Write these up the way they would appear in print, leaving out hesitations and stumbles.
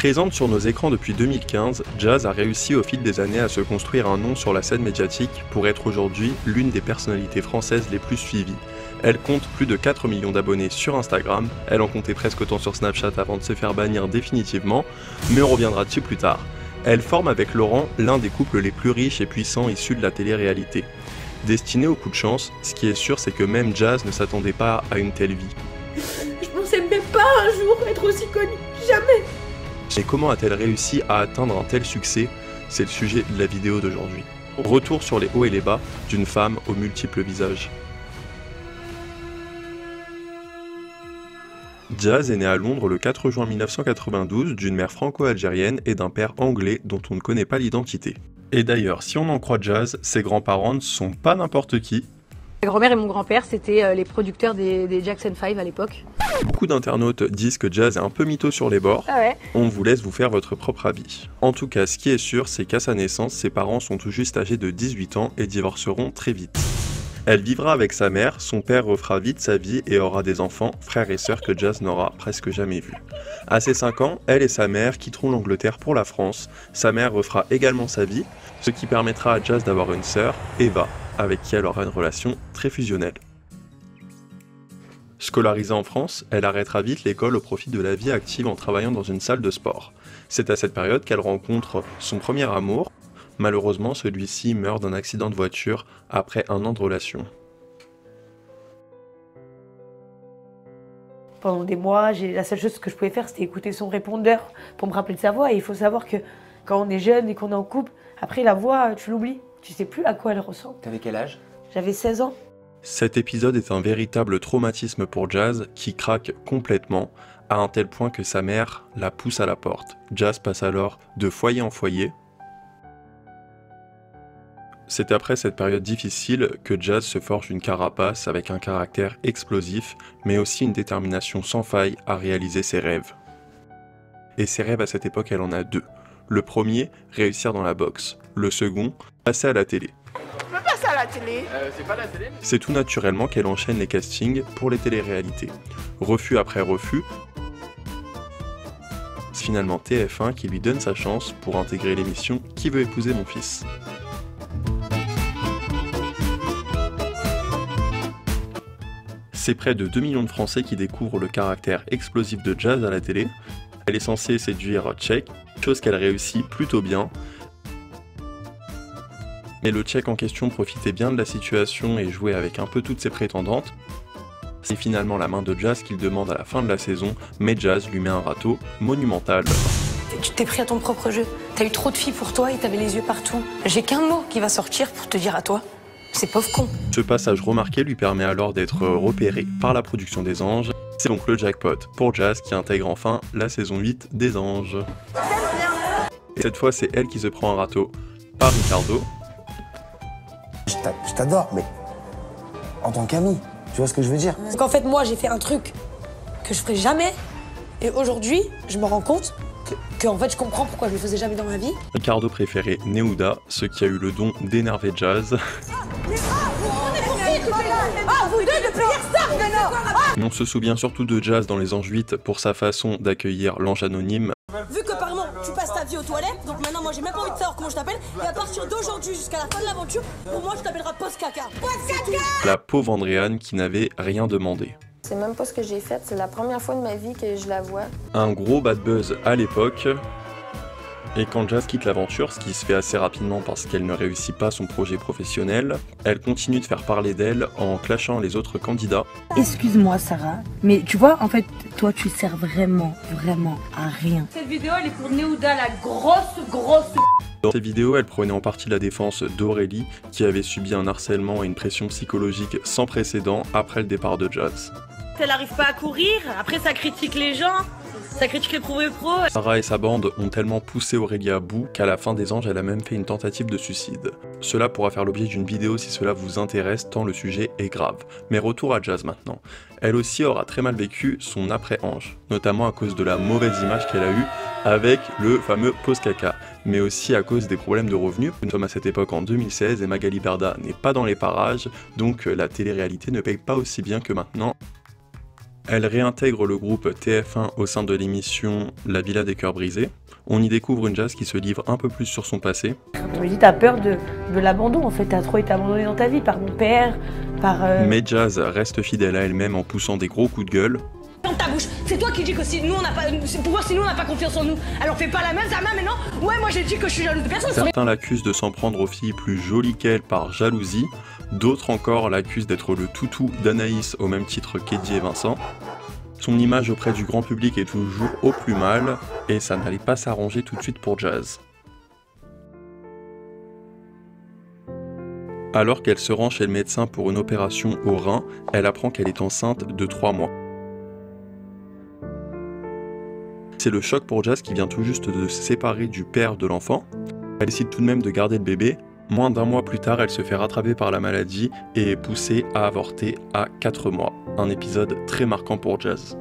Présente sur nos écrans depuis 2015, Jazz a réussi au fil des années à se construire un nom sur la scène médiatique pour être aujourd'hui l'une des personnalités françaises les plus suivies. Elle compte plus de 4 millions d'abonnés sur Instagram, elle en comptait presque autant sur Snapchat avant de se faire bannir définitivement, mais on reviendra dessus plus tard. Elle forme avec Laurent l'un des couples les plus riches et puissants issus de la télé-réalité. Destinée au coup de chance, ce qui est sûr c'est que même Jazz ne s'attendait pas à une telle vie. Je pensais même pas un jour être aussi connue, jamais. Et comment a-t-elle réussi à atteindre un tel succès? C'est le sujet de la vidéo d'aujourd'hui. Retour sur les hauts et les bas d'une femme aux multiples visages. Jazz est née à Londres le 4 juin 1992 d'une mère franco-algérienne et d'un père anglais dont on ne connaît pas l'identité. Et d'ailleurs, si on en croit Jazz, ses grands-parents ne sont pas n'importe qui. Ma grand-mère et mon grand-père, c'était les producteurs des Jackson 5 à l'époque. Beaucoup d'internautes disent que Jazz est un peu mytho sur les bords. Ah ouais. On vous laisse vous faire votre propre avis. En tout cas, ce qui est sûr, c'est qu'à sa naissance, ses parents sont tout juste âgés de 18 ans et divorceront très vite. Elle vivra avec sa mère, son père refera vite sa vie et aura des enfants, frères et sœurs que Jazz n'aura presque jamais vus. À ses 5 ans, elle et sa mère quitteront l'Angleterre pour la France. Sa mère refera également sa vie, ce qui permettra à Jazz d'avoir une sœur, Eva, avec qui elle aura une relation très fusionnelle. Scolarisée en France, elle arrêtera vite l'école au profit de la vie active en travaillant dans une salle de sport. C'est à cette période qu'elle rencontre son premier amour. Malheureusement, celui-ci meurt d'un accident de voiture après un an de relation. Pendant des mois, la seule chose que je pouvais faire, c'était écouter son répondeur pour me rappeler de sa voix. Et il faut savoir que quand on est jeune et qu'on est en couple, après la voix, tu l'oublies. Tu sais plus à quoi elle ressemble. T'avais quel âge? J'avais 16 ans. Cet épisode est un véritable traumatisme pour Jazz qui craque complètement, à un tel point que sa mère la pousse à la porte. Jazz passe alors de foyer en foyer. C'est après cette période difficile que Jazz se forge une carapace avec un caractère explosif, mais aussi une détermination sans faille à réaliser ses rêves. Et ses rêves à cette époque, elle en a deux. Le premier, réussir dans la boxe. Le second, passer à la télé. C'est pas la télé. C'est tout naturellement qu'elle enchaîne les castings pour les téléréalités. Refus après refus. C'est finalement TF1 qui lui donne sa chance pour intégrer l'émission Qui veut épouser mon fils. C'est près de 2 millions de Français qui découvrent le caractère explosif de Jazz à la télé. Elle est censée séduire Tchèque, chose qu'elle réussit plutôt bien. Mais le Tchèque en question profitait bien de la situation et jouait avec un peu toutes ses prétendantes. C'est finalement la main de Jazz qu'il demande à la fin de la saison, mais Jazz lui met un râteau monumental. Tu t'es pris à ton propre jeu. T'as eu trop de filles pour toi et t'avais les yeux partout. J'ai qu'un mot qui va sortir pour te dire à toi. C'est pauvre con. Ce passage remarqué lui permet alors d'être repéré par la production des Anges. C'est donc le jackpot pour Jazz qui intègre enfin la saison 8 des Anges. Et cette fois, c'est elle qui se prend un râteau par Ricardo. Je t'adore, mais en tant qu'ami, tu vois ce que je veux dire? Donc en fait, moi, j'ai fait un truc que je ferai jamais. Et aujourd'hui, je me rends compte que en fait, je comprends pourquoi je le faisais jamais dans ma vie. Ricardo préférait Neouda, ce qui a eu le don d'énerver Jazz. On se souvient surtout de Jazz dans Les Anges 8 pour sa façon d'accueillir l'ange anonyme. Vu que apparemment, tu passes ta vie aux toilettes, donc maintenant, moi, j'ai même pas envie de savoir comment je t'appelle. Et à partir d'aujourd'hui jusqu'à la fin de l'aventure, pour moi, je t'appellerai Post-Caca. La pauvre Andréane qui n'avait rien demandé. C'est même pas ce que j'ai fait, c'est la première fois de ma vie que je la vois. Un gros bad buzz à l'époque. Et quand Jazz quitte l'aventure, ce qui se fait assez rapidement parce qu'elle ne réussit pas son projet professionnel, elle continue de faire parler d'elle en clashant les autres candidats. Excuse-moi Sarah, mais tu vois, en fait, toi tu sers vraiment à rien. Cette vidéo, elle est pour Neouda, la grosse. Dans ces vidéos, elle prenait en partie la défense d'Aurélie, qui avait subi un harcèlement et une pression psychologique sans précédent après le départ de Jazz. Elle arrive pas à courir, après ça critique les gens, ça critique les pros. Sarah et sa bande ont tellement poussé Aurélie à bout qu'à la fin des Anges, elle a même fait une tentative de suicide. Cela pourra faire l'objet d'une vidéo si cela vous intéresse tant le sujet est grave. Mais retour à Jazz maintenant. Elle aussi aura très mal vécu son après-Ange, notamment à cause de la mauvaise image qu'elle a eue avec le fameux post-caca, mais aussi à cause des problèmes de revenus. Nous sommes à cette époque en 2016 et Magali Berda n'est pas dans les parages, donc la télé-réalité ne paye pas aussi bien que maintenant. Elle réintègre le groupe TF1 au sein de l'émission La Villa des Cœurs Brisés. On y découvre une Jazz qui se livre un peu plus sur son passé. On me dit, t'as peur de l'abandon, en fait, t'as trop été abandonné dans ta vie par mon père, par... Mais Jazz reste fidèle à elle-même en poussant des gros coups de gueule. Ferme ta bouche, c'est toi qui dis que si nous on n'a pas, pour voir si nous on n'a pas confiance en nous. Alors fais pas la même, Zama, maintenant. Ouais, moi j'ai dit que je suis jalouse de personne. Certains l'accusent de s'en prendre aux filles plus jolies qu'elle par jalousie. D'autres encore l'accusent d'être le toutou d'Anaïs au même titre qu'Eddie et Vincent. Son image auprès du grand public est toujours au plus mal, et ça n'allait pas s'arranger tout de suite pour Jazz. Alors qu'elle se rend chez le médecin pour une opération au rein, elle apprend qu'elle est enceinte de 3 mois. C'est le choc pour Jazz qui vient tout juste de se séparer du père de l'enfant. Elle décide tout de même de garder le bébé. Moins d'1 mois plus tard, elle se fait rattraper par la maladie et est poussée à avorter à 4 mois. Un épisode très marquant pour Jazz.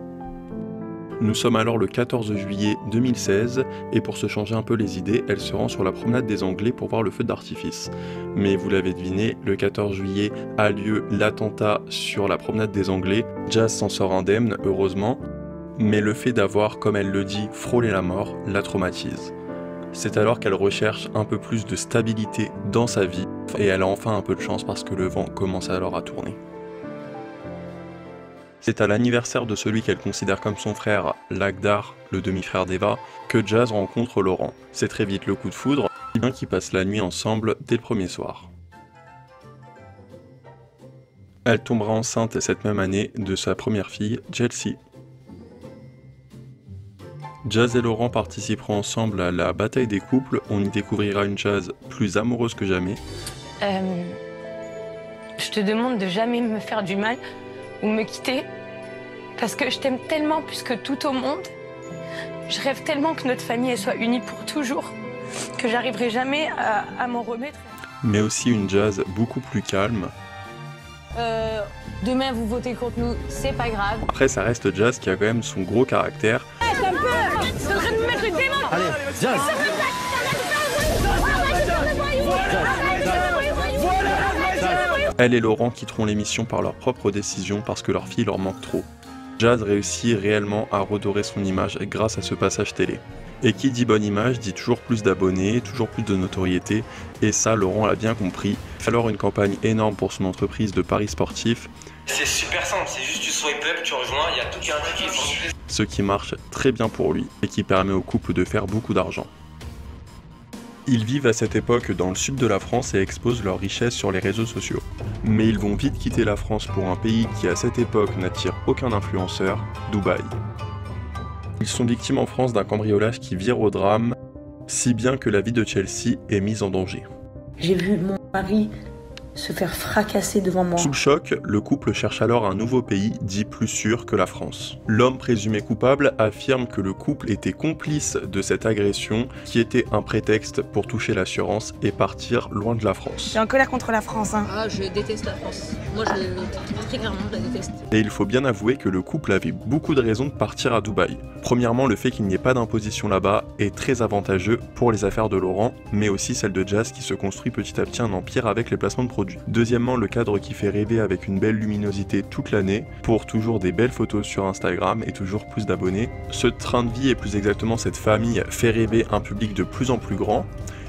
Nous sommes alors le 14 juillet 2016 et pour se changer un peu les idées, elle se rend sur la promenade des Anglais pour voir le feu d'artifice. Mais vous l'avez deviné, le 14 juillet a lieu l'attentat sur la promenade des Anglais. Jazz s'en sort indemne, heureusement, mais le fait d'avoir, comme elle le dit, frôlé la mort, la traumatise. C'est alors qu'elle recherche un peu plus de stabilité dans sa vie et elle a enfin un peu de chance parce que le vent commence alors à tourner. C'est à l'anniversaire de celui qu'elle considère comme son frère, Lagdar, le demi-frère d'Eva, que Jazz rencontre Laurent. C'est très vite le coup de foudre, si bien qu'ils passent la nuit ensemble dès le premier soir. Elle tombera enceinte cette même année de sa première fille, Chelsea. Jazz et Laurent participeront ensemble à la bataille des couples. On y découvrira une Jazz plus amoureuse que jamais. Je te demande de jamais me faire du mal ou me quitter parce que je t'aime tellement plus que tout au monde. Je rêve tellement que notre famille elle soit unie pour toujours que j'arriverai jamais à m'en remettre. Mais aussi une Jazz beaucoup plus calme. Demain vous votez contre nous, c'est pas grave. Après ça reste Jazz qui a quand même son gros caractère. T'es en train de me mettre une démon. Allez, Jazz. Elle et Laurent quitteront l'émission par leur propre décision parce que leur fille leur manque trop. Jazz réussit réellement à redorer son image grâce à ce passage télé. Et qui dit bonne image dit toujours plus d'abonnés, toujours plus de notoriété, et ça Laurent l'a bien compris. Il fait alors une campagne énorme pour son entreprise de paris sportifs. C'est super simple, c'est juste tu swipe up, tu rejoins, il y a tout qui est indiqué. Ce qui marche très bien pour lui et qui permet au couple de faire beaucoup d'argent. Ils vivent à cette époque dans le sud de la France et exposent leurs richesses sur les réseaux sociaux. Mais ils vont vite quitter la France pour un pays qui à cette époque n'attire aucun influenceur, Dubaï. Ils sont victimes en France d'un cambriolage qui vire au drame, si bien que la vie de Chelsea est mise en danger. J'ai vu mon mari se faire fracasser devant moi. Sous le choc, le couple cherche alors un nouveau pays dit plus sûr que la France. L'homme présumé coupable affirme que le couple était complice de cette agression qui était un prétexte pour toucher l'assurance et partir loin de la France. Je suis en colère contre la France. Ah, je déteste la France. Moi, très clairement, je la déteste. Et il faut bien avouer que le couple avait beaucoup de raisons de partir à Dubaï. Premièrement, le fait qu'il n'y ait pas d'imposition là-bas est très avantageux pour les affaires de Laurent, mais aussi celle de Jazz qui se construit petit à petit un empire avec les placements de produits. Deuxièmement, le cadre qui fait rêver avec une belle luminosité toute l'année, pour toujours des belles photos sur Instagram et toujours plus d'abonnés. Ce train de vie, et plus exactement cette famille, fait rêver un public de plus en plus grand,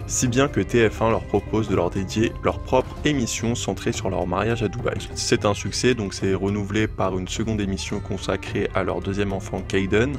si bien que TF1 leur propose de leur dédier leur propre émission centrée sur leur mariage à Dubaï. C'est un succès, donc c'est renouvelé par une seconde émission consacrée à leur deuxième enfant Kaden.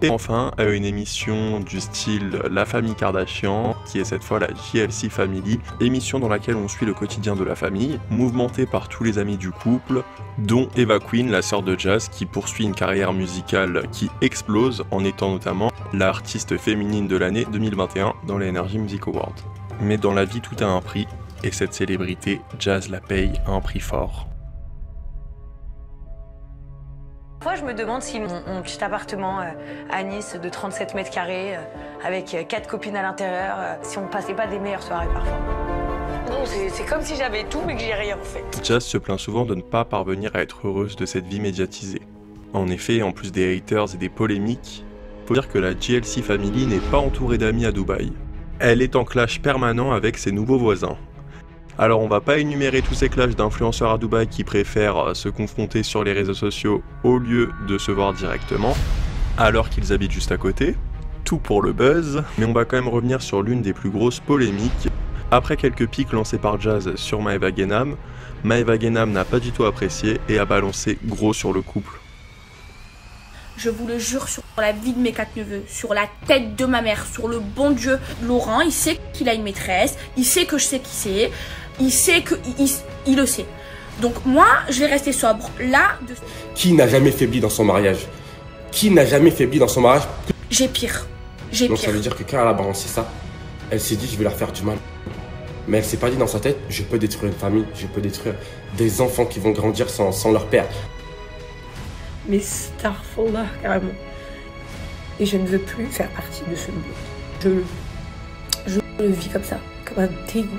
Et enfin, une émission du style La Famille Kardashian, qui est cette fois la JLC Family, émission dans laquelle on suit le quotidien de la famille, mouvementée par tous les amis du couple, dont Eva Queen, la sœur de Jazz, qui poursuit une carrière musicale qui explose en étant notamment l'artiste féminine de l'année 2021 dans les Energy Music Awards. Mais dans la vie, tout a un prix, et cette célébrité, Jazz la paye à un prix fort. Parfois, je me demande si mon petit appartement à Nice de 37 mètres carrés, avec 4 copines à l'intérieur, si on passait pas des meilleures soirées parfois. Non, c'est comme si j'avais tout mais que j'ai rien en fait. Jazz se plaint souvent de ne pas parvenir à être heureuse de cette vie médiatisée. En effet, en plus des haters et des polémiques, faut dire que la JLC Family n'est pas entourée d'amis à Dubaï. Elle est en clash permanent avec ses nouveaux voisins. Alors on va pas énumérer tous ces clashs d'influenceurs à Dubaï qui préfèrent se confronter sur les réseaux sociaux au lieu de se voir directement, alors qu'ils habitent juste à côté, tout pour le buzz, mais on va quand même revenir sur l'une des plus grosses polémiques. Après quelques pics lancés par Jazz sur Maeva Guénam, Maeva Guénam n'a pas du tout apprécié et a balancé gros sur le couple. Je vous le jure sur la vie de mes 4 neveux, sur la tête de ma mère, sur le bon Dieu. Laurent, il sait qu'il a une maîtresse, il sait que je sais qui c'est, il sait que... il le sait. Donc moi, je vais rester sobre. Là... Qui n'a jamais faibli dans son mariage? Qui n'a jamais faibli dans son mariage? J'ai pire. Donc ça veut dire que quand elle a balancé ça, elle s'est dit je vais leur faire du mal. Mais elle s'est pas dit dans sa tête, je peux détruire une famille, je peux détruire des enfants qui vont grandir sans leur père. Mais starfallah, carrément. Et je ne veux plus faire partie de ce monde. Je le vis comme ça, comme un dégoût.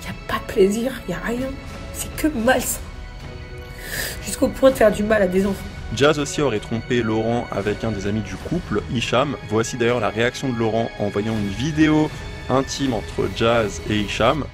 Il n'y a pas de plaisir, il n'y a rien. C'est que malsain. Jusqu'au point de faire du mal à des enfants. Jazz aussi aurait trompé Laurent avec un des amis du couple, Hicham. Voici d'ailleurs la réaction de Laurent en voyant une vidéo intime entre Jazz et Hicham. Non,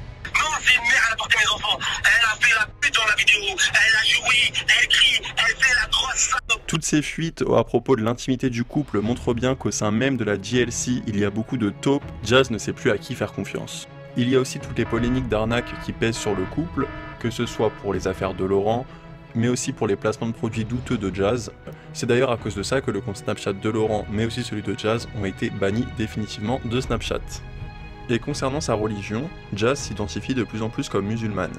c'est une mère, elle a porté mes enfants. Elle a fait la pute dans la vidéo. Elle a joui, elle crie, elle fait la grosse salope. Toutes ces fuites à propos de l'intimité du couple montrent bien qu'au sein même de la JLC, il y a beaucoup de taupes. Jazz ne sait plus à qui faire confiance. Il y a aussi toutes les polémiques d'arnaque qui pèsent sur le couple, que ce soit pour les affaires de Laurent, mais aussi pour les placements de produits douteux de Jazz. C'est d'ailleurs à cause de ça que le compte Snapchat de Laurent, mais aussi celui de Jazz, ont été bannis définitivement de Snapchat. Et concernant sa religion, Jazz s'identifie de plus en plus comme musulmane.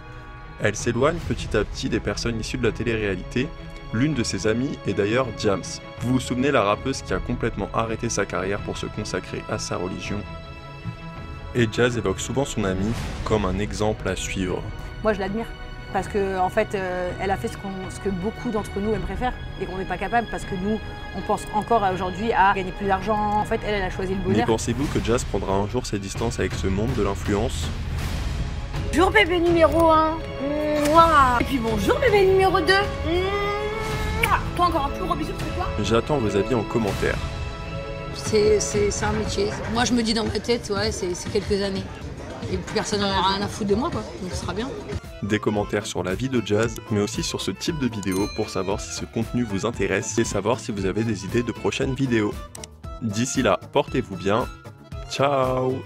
Elle s'éloigne petit à petit des personnes issues de la télé-réalité. L'une de ses amies est d'ailleurs Diams. Vous vous souvenez, la rappeuse qui a complètement arrêté sa carrière pour se consacrer à sa religion. Et Jazz évoque souvent son amie comme un exemple à suivre. Moi je l'admire. Parce qu'en en fait, elle a fait ce que beaucoup d'entre nous aimeraient faire et qu'on n'est pas capable parce que nous, on pense encore aujourd'hui à gagner plus d'argent. En fait, elle a choisi le bonheur. Mais pensez-vous que Jazz prendra un jour ses distances avec ce monde de l'influence? Bonjour bébé numéro 1. Et puis bonjour bébé numéro 2. Toi encore un plus gros bisou que toi. J'attends vos avis en commentaire. C'est un métier. Moi, je me dis dans ma tête, ouais, c'est quelques années. Et plus personne n'en a rien à foutre de moi, quoi. Donc ce sera bien. Des commentaires sur la vie de Jazz, mais aussi sur ce type de vidéo pour savoir si ce contenu vous intéresse et savoir si vous avez des idées de prochaines vidéos. D'ici là, portez-vous bien. Ciao!